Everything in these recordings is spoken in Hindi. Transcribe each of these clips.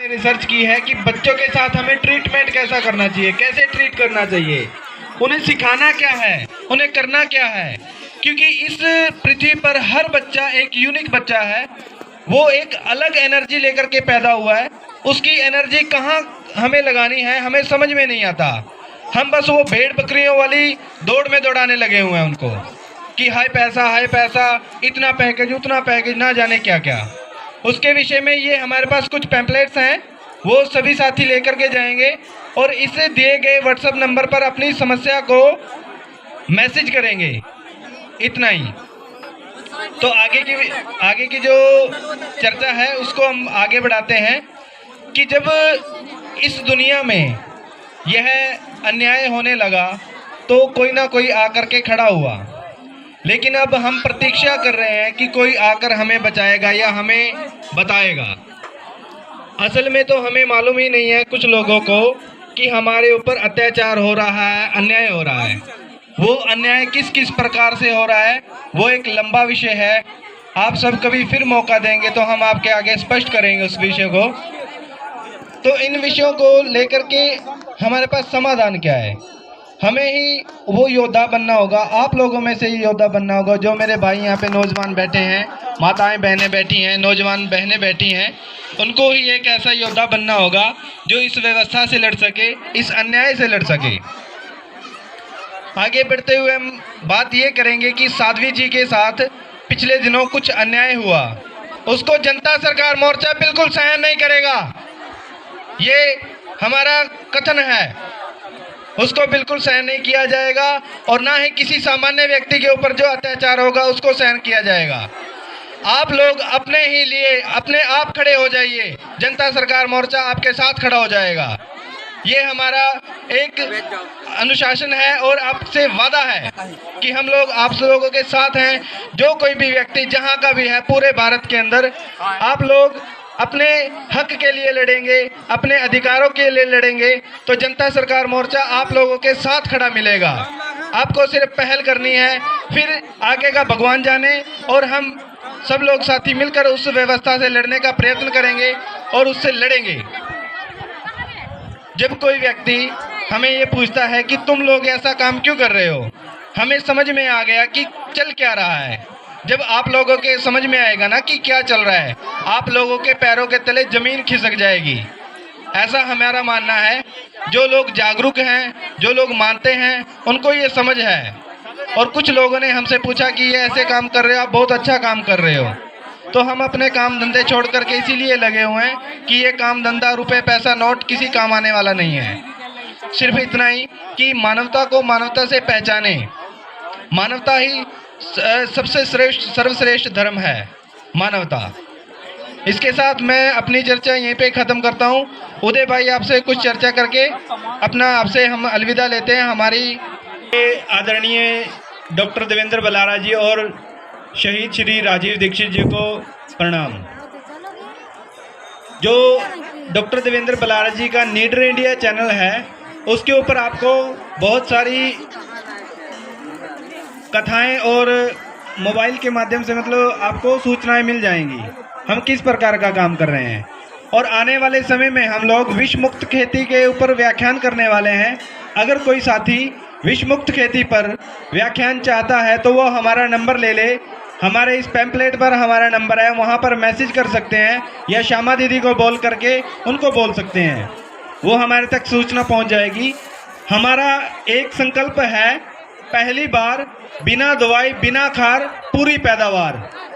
रिसर्च की है कि बच्चों के साथ हमें ट्रीटमेंट कैसा करना चाहिए, कैसे ट्रीट करना चाहिए, उन्हें सिखाना क्या है, उन्हें करना क्या है। क्योंकि इस पृथ्वी पर हर बच्चा एक यूनिक बच्चा है, वो एक अलग एनर्जी लेकर के पैदा हुआ है। उसकी एनर्जी कहाँ हमें लगानी है हमें समझ में नहीं आता। हम बस वो भेड़ बकरियों वाली दौड़ में दौड़ाने लगे हुए हैं उनको कि हाय पैसा, इतना पैकेज उतना पैकेज, ना जाने क्या क्या। उसके विषय में ये हमारे पास कुछ पैम्पलेट्स हैं, वो सभी साथी लेकर के जाएंगे और इसे दिए गए व्हाट्सएप नंबर पर अपनी समस्या को मैसेज करेंगे, इतना ही। तो आगे की जो चर्चा है उसको हम आगे बढ़ाते हैं कि जब इस दुनिया में यह अन्याय होने लगा तो कोई ना कोई आकर के खड़ा हुआ, लेकिन अब हम प्रतीक्षा कर रहे हैं कि कोई आकर हमें बचाएगा या हमें बताएगा। असल में तो हमें मालूम ही नहीं है कुछ लोगों को कि हमारे ऊपर अत्याचार हो रहा है, अन्याय हो रहा है। वो अन्याय किस किस प्रकार से हो रहा है वो एक लंबा विषय है। आप सब कभी फिर मौका देंगे तो हम आपके आगे स्पष्ट करेंगे उस विषय को। तो इन विषयों को लेकर के हमारे पास समाधान क्या है, हमें ही वो योद्धा बनना होगा। आप लोगों में से ही योद्धा बनना होगा। जो मेरे भाई यहाँ पे नौजवान बैठे हैं, माताएं बहनें बैठी हैं, नौजवान बहनें बैठी हैं, उनको ही एक ऐसा योद्धा बनना होगा जो इस व्यवस्था से लड़ सके, इस अन्याय से लड़ सके। आगे बढ़ते हुए हम बात ये करेंगे कि साध्वी जी के साथ पिछले दिनों कुछ अन्याय हुआ, उसको जनता सरकार मोर्चा बिल्कुल सहन नहीं करेगा। ये हमारा कथन है, उसको बिल्कुल सहन नहीं किया जाएगा और ना ही किसी सामान्य व्यक्ति के ऊपर जो अत्याचार होगा उसको सहन किया जाएगा। आप लोग अपने ही लिए अपने आप खड़े हो जाइए, जनता सरकार मोर्चा आपके साथ खड़ा हो जाएगा। ये हमारा एक अनुशासन है और आपसे वादा है कि हम लोग आप लोगों के साथ हैं। जो कोई भी व्यक्ति जहां का भी है पूरे भारत के अंदर, आप लोग अपने हक के लिए लड़ेंगे, अपने अधिकारों के लिए लड़ेंगे तो जनता सरकार मोर्चा आप लोगों के साथ खड़ा मिलेगा। आपको सिर्फ पहल करनी है, फिर आगे का भगवान जाने। और हम सब लोग साथी मिलकर उस व्यवस्था से लड़ने का प्रयत्न करेंगे और उससे लड़ेंगे। जब कोई व्यक्ति हमें ये पूछता है कि तुम लोग ऐसा काम क्यों कर रहे हो, हमें समझ में आ गया कि चल क्या रहा है। जब आप लोगों के समझ में आएगा ना कि क्या चल रहा है, आप लोगों के पैरों के तले जमीन खिसक जाएगी, ऐसा हमारा मानना है। जो लोग जागरूक हैं, जो लोग मानते हैं, उनको ये समझ है। और कुछ लोगों ने हमसे पूछा कि ये ऐसे काम कर रहे हो, आप बहुत अच्छा काम कर रहे हो। तो हम अपने काम धंधे छोड़ करके इसीलिए लगे हुए हैं कि ये काम धंधा, रुपए पैसा नोट किसी काम आने वाला नहीं है। सिर्फ इतना ही कि मानवता को मानवता से पहचाने। मानवता ही सबसे श्रेष्ठ सर्वश्रेष्ठ धर्म है, मानवता। इसके साथ मैं अपनी चर्चा यहीं पे ख़त्म करता हूँ। उदय भाई आपसे कुछ चर्चा करके आपसे हम अलविदा लेते हैं। हमारी आदरणीय डॉक्टर देवेंद्र बलारा जी और शहीद श्री राजीव दीक्षित जी को प्रणाम। जो डॉक्टर देवेंद्र बलारा जी का नीडर इंडिया चैनल है, उसके ऊपर आपको बहुत सारी कथाएं और मोबाइल के माध्यम से आपको सूचनाएं मिल जाएंगी हम किस प्रकार का काम कर रहे हैं। और आने वाले समय में हम लोग विष मुक्त खेती के ऊपर व्याख्यान करने वाले हैं। अगर कोई साथी विष मुक्त खेती पर व्याख्यान चाहता है तो वो हमारा नंबर ले ले। हमारे इस पैम्पलेट पर हमारा नंबर है, वहाँ पर मैसेज कर सकते हैं या श्यामा दीदी को बोल करके उनको बोल सकते हैं, वो हमारे तक सूचना पहुँच जाएगी। हमारा एक संकल्प है, पहली बार बिना दवाई बिना खार पूरी पैदावार।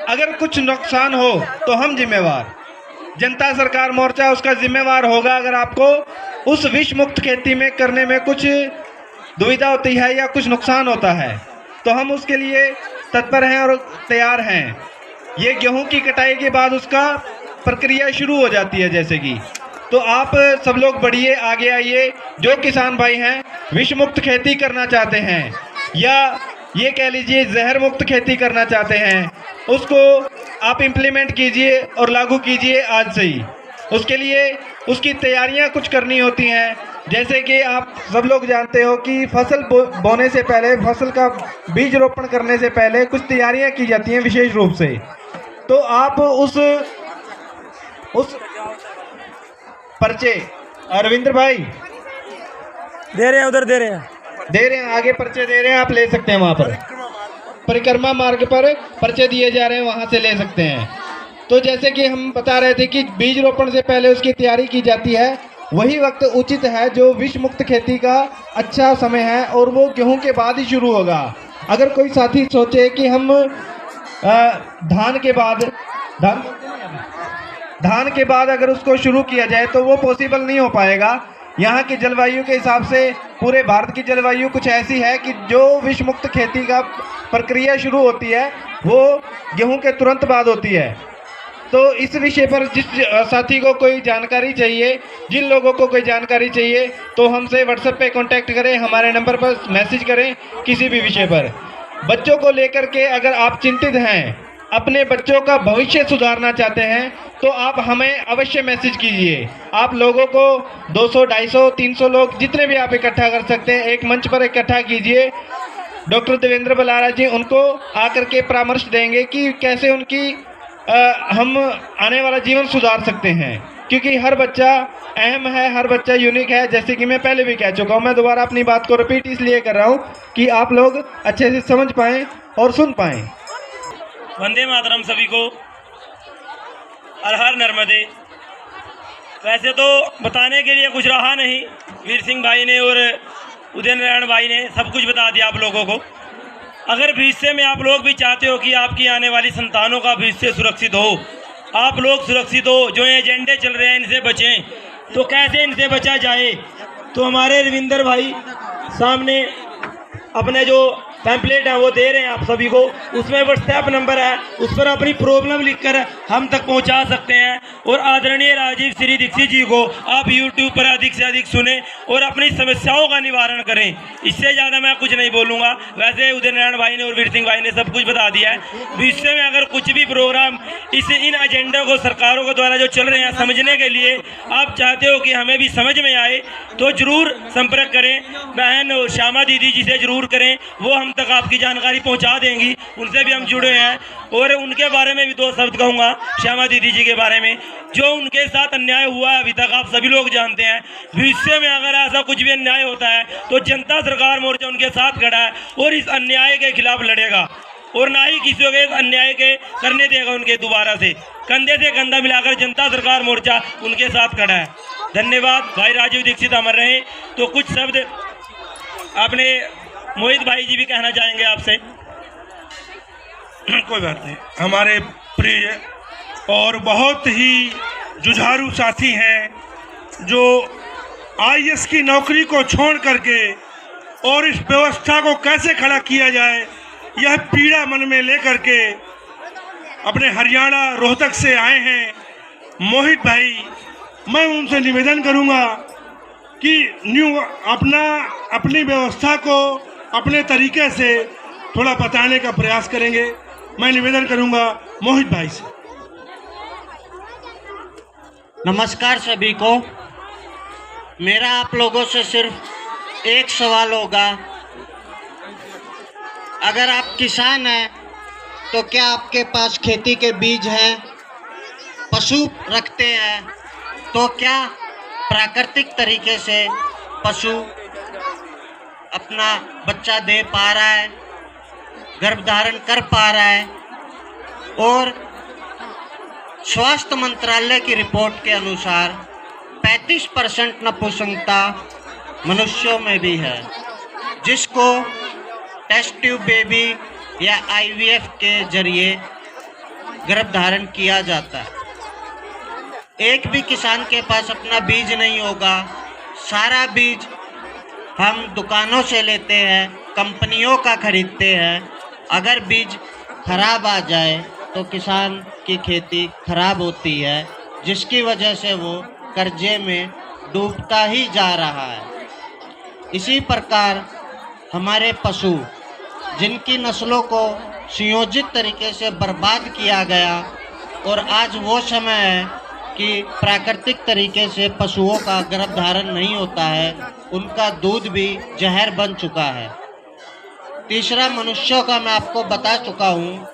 अगर कुछ नुकसान हो तो हम जिम्मेवार, जनता सरकार मोर्चा उसका जिम्मेवार होगा। अगर आपको उस विष मुक्त खेती में करने में कुछ दुविधा होती है या कुछ नुकसान होता है तो हम उसके लिए तत्पर हैं और तैयार हैं। ये गेहूं की कटाई के बाद उसका प्रक्रिया शुरू हो जाती है जैसे कि, तो आप सब लोग बढ़िए, आगे आइए। जो किसान भाई हैं विष मुक्त खेती करना चाहते हैं या ये कह लीजिए जहर मुक्त खेती करना चाहते हैं, उसको आप इम्प्लीमेंट कीजिए और लागू कीजिए आज से ही। उसके लिए उसकी तैयारियां कुछ करनी होती हैं। जैसे कि आप सब लोग जानते हो कि फसल बोने से पहले, फसल का बीज रोपण करने से पहले कुछ तैयारियां की जाती हैं विशेष रूप से। तो आप पर्चे रविंद्र भाई दे रहे हैं, उधर दे रहे हैं, आगे पर्चे दे रहे हैं, आप ले सकते हैं। वहाँ पर परिक्रमा मार्ग पर पर्चे दिए जा रहे हैं, वहाँ से ले सकते हैं। तो जैसे कि हम बता रहे थे कि बीज रोपण से पहले उसकी तैयारी की जाती है, वही वक्त उचित है जो विष मुक्त खेती का अच्छा समय है, और वो गेहूं के बाद ही शुरू होगा। अगर कोई साथी सोचे कि हम धान के बाद अगर उसको शुरू किया जाए तो वो पॉसिबल नहीं हो पाएगा। यहाँ की जलवायु के हिसाब से पूरे भारत की जलवायु कुछ ऐसी है कि जो विष मुक्त खेती का प्रक्रिया शुरू होती है वो गेहूं के तुरंत बाद होती है। तो इस विषय पर जिस साथी को कोई जानकारी चाहिए, जिन लोगों को कोई जानकारी चाहिए, तो हमसे व्हाट्सएप पे कांटेक्ट करें, हमारे नंबर पर मैसेज करें किसी भी विषय पर। बच्चों को लेकर के अगर आप चिंतित हैं, अपने बच्चों का भविष्य सुधारना चाहते हैं, तो आप हमें अवश्य मैसेज कीजिए। आप लोगों को 200, 250, 300 लोग जितने भी आप इकट्ठा कर सकते हैं, एक मंच पर इकट्ठा कीजिए। डॉक्टर देवेंद्र बलारा जी उनको आकर के परामर्श देंगे कि कैसे उनकी हम आने वाला जीवन सुधार सकते हैं, क्योंकि हर बच्चा अहम है, हर बच्चा यूनिक है। जैसे कि मैं पहले भी कह चुका हूँ, मैं दोबारा अपनी बात को रिपीट इसलिए कर रहा हूँ कि आप लोग अच्छे से समझ पाएँ और सुन पाएँ। वंदे मातरम सभी को, हर हर नर्मदे। वैसे तो बताने के लिए कुछ रहा नहीं, वीर सिंह भाई ने और उदय नारायण भाई ने सब कुछ बता दिया आप लोगों को। अगर भविष्य में आप लोग भी चाहते हो कि आपकी आने वाली संतानों का भविष्य सुरक्षित हो, आप लोग सुरक्षित हो, जो एजेंडे चल रहे हैं इनसे बचें, तो कैसे इनसे बचा जाए? तो हमारे रविंदर भाई सामने अपने जो पैम्पलेट है वो दे रहे हैं आप सभी को, उसमें व्हाट्सएप नंबर है, उस पर अपनी प्रॉब्लम लिखकर हम तक पहुंचा सकते हैं। और आदरणीय राजीव श्री दीक्षित जी को आप यूट्यूब पर अधिक से अधिक सुने और अपनी समस्याओं का निवारण करें। इससे ज़्यादा मैं कुछ नहीं बोलूँगा। वैसे उदय नारायण भाई ने और वीर सिंह भाई ने सब कुछ बता दिया है। भविष्य में अगर कुछ भी प्रोग्राम इन एजेंडों को सरकारों के द्वारा जो चल रहे हैं समझने के लिए आप चाहते हो कि हमें भी समझ में आए, तो ज़रूर संपर्क करें। बहन श्यामा दीदी जी से ज़रूर करें, वो हम तक आपकी जानकारी पहुंचा देंगी। उनसे भी हम जुड़े हैं और उनके बारे में भी 2 शब्द कहूँगा। श्यामा दीदी जी के बारे में, जो उनके साथ अन्याय हुआ है अभी तक आप सभी लोग जानते हैं। भविष्य में अगर ऐसा कुछ भी अन्याय होता है तो जनता सरकार मोर्चा उनके साथ खड़ा है और इस अन्याय के खिलाफ लड़ेगा, और ना ही किसी के अन्याय के करने देगा उनके दोबारा से। कंधे से कंधा मिलाकर जनता सरकार मोर्चा उनके साथ खड़ा है। धन्यवाद। भाई राजीव दीक्षित अमर रहे। तो कुछ शब्द आपने मोहित भाई जी भी कहना चाहेंगे आपसे। कोई बात नहीं। हमारे प्रिय और बहुत ही जुझारू साथी हैं जो आईएएस की नौकरी को छोड़ करके और इस व्यवस्था को कैसे खड़ा किया जाए यह पीड़ा मन में लेकर के अपने हरियाणा रोहतक से आए हैं। मोहित भाई, मैं उनसे निवेदन करूंगा कि अपनी व्यवस्था को अपने तरीके से थोड़ा बताने का प्रयास करेंगे। मैं निवेदन करूंगा मोहित भाई से। नमस्कार सभी को। मेरा आप लोगों से सिर्फ एक सवाल होगा। अगर आप किसान हैं तो क्या आपके पास खेती के बीज हैं? पशु रखते हैं तो क्या प्राकृतिक तरीके से पशु अपना बच्चा दे पा रहा है, गर्भधारण कर पा रहा है? और स्वास्थ्य मंत्रालय की रिपोर्ट के अनुसार 35% नपुंसकता मनुष्यों में भी है, जिसको टेस्ट ट्यूब बेबी या आईवीएफ के जरिए गर्भधारण किया जाता है। एक भी किसान के पास अपना बीज नहीं होगा। सारा बीज हम दुकानों से लेते हैं, कंपनियों का खरीदते हैं। अगर बीज खराब आ जाए तो किसान की खेती खराब होती है, जिसकी वजह से वो कर्जे में डूबता ही जा रहा है। इसी प्रकार हमारे पशु जिनकी नस्लों को सुयोजित तरीके से बर्बाद किया गया, और आज वो समय है कि प्राकृतिक तरीके से पशुओं का गर्भधारण नहीं होता है, उनका दूध भी जहर बन चुका है। तीसरा, मनुष्यों का मैं आपको बता चुका हूँ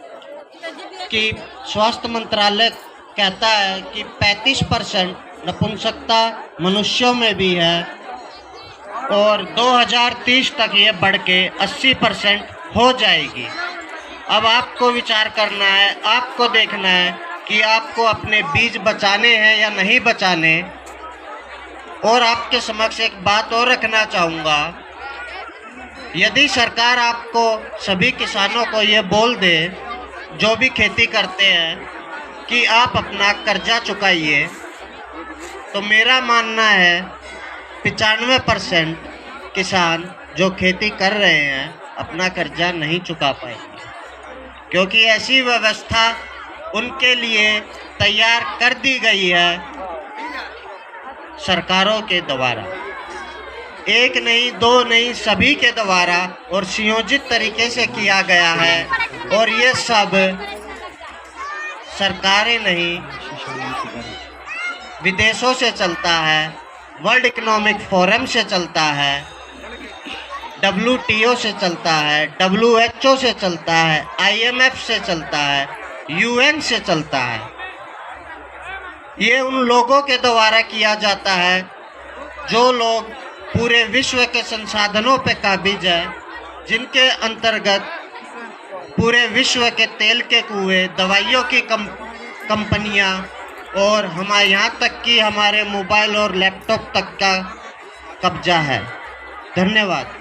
कि स्वास्थ्य मंत्रालय कहता है कि 35% नपुंसकता मनुष्यों में भी है और 2030 तक ये बढ़ के 80% हो जाएगी। अब आपको विचार करना है, आपको देखना है कि आपको अपने बीज बचाने हैं या नहीं बचाने। और आपके समक्ष एक बात और रखना चाहूँगा, यदि सरकार आपको सभी किसानों को ये बोल दे जो भी खेती करते हैं कि आप अपना कर्जा चुकाइए, तो मेरा मानना है 95% किसान जो खेती कर रहे हैं अपना कर्जा नहीं चुका पाएंगे, क्योंकि ऐसी व्यवस्था उनके लिए तैयार कर दी गई है सरकारों के द्वारा। एक नहीं, दो नहीं, सभी के द्वारा और संयोजित तरीके से किया गया है। और ये सब सरकारें नहीं, विदेशों से चलता है, वर्ल्ड इकोनॉमिक फोरम से चलता है, WTO से चलता है, WHO से चलता है, IMF से चलता है, UN से चलता है। ये उन लोगों के द्वारा किया जाता है जो लोग पूरे विश्व के संसाधनों पे काबिज है, जिनके अंतर्गत पूरे विश्व के तेल के कुएं, दवाइयों की कंपनियां और हमारे यहाँ तक कि हमारे मोबाइल और लैपटॉप तक का कब्जा है। धन्यवाद।